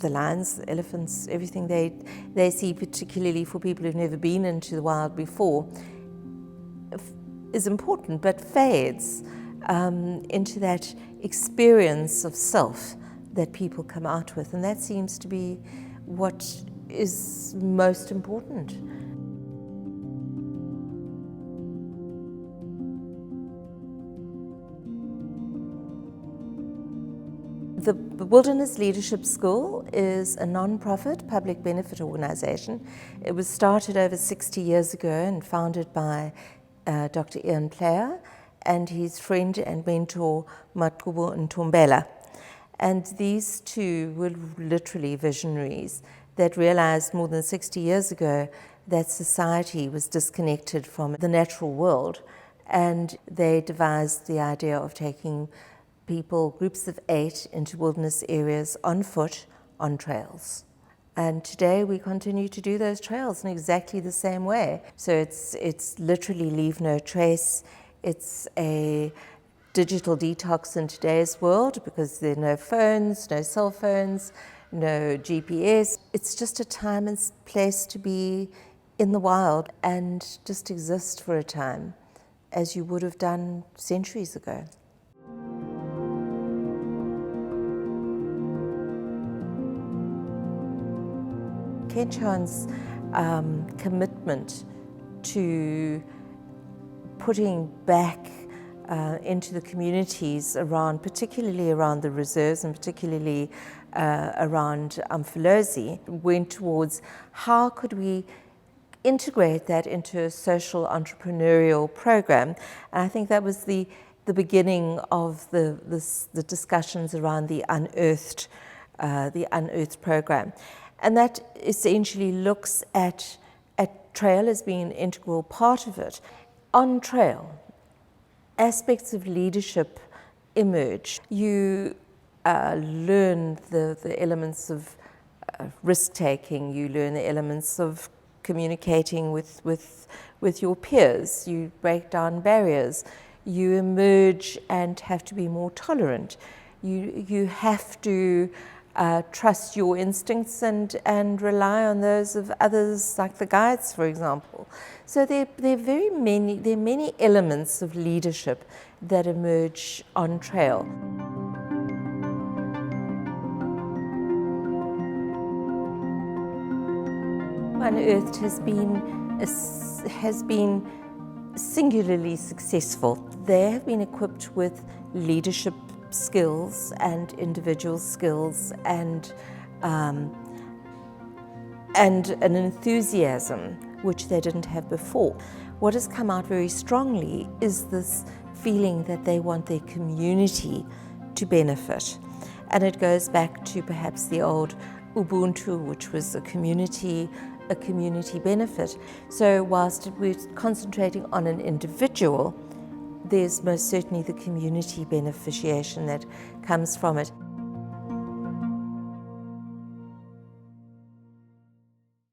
the lions, the elephants, everything they see, particularly for people who've never been into the wild before, is important, but fades into that experience of self that people come out with, and that seems to be what is most important. The Wilderness Leadership School is a non-profit public benefit organization. It was started over 60 years ago and founded by Dr. Ian Player and his friend and mentor Maqhubu Ntombela. And these two were literally visionaries that realized more than 60 years ago that society was disconnected from the natural world, and they devised the idea of taking people, groups of 8, into wilderness areas on foot, on trails. And today we continue to do those trails in exactly the same way. So it's literally leave no trace. It's a digital detox in today's world because there are no phones, no cell phones, no GPS. It's just a time and place to be in the wild and just exist for a time as you would have done centuries ago. Kenchan's commitment to putting back into the communities around, particularly around the reserves and particularly around Umfolozi, went towards how could we integrate that into a social entrepreneurial program. And I think that was the beginning of the discussions around the Unearthed program. And that essentially looks at trail as being an integral part of it. On trail, aspects of leadership emerge. You learn the elements of risk-taking, you learn the elements of communicating with your peers, you break down barriers, you emerge and have to be more tolerant. You have to trust your instincts and rely on those of others, like the guides, for example. So there are many elements of leadership that emerge on trail. Unearthed has been singularly successful. They have been equipped with leadership skills and individual skills and an enthusiasm which they didn't have before. What has come out very strongly is this feeling that they want their community to benefit. And it goes back to perhaps the old Ubuntu, which was a community benefit. So whilst we're concentrating on an individual, there's most certainly the community beneficiation that comes from it.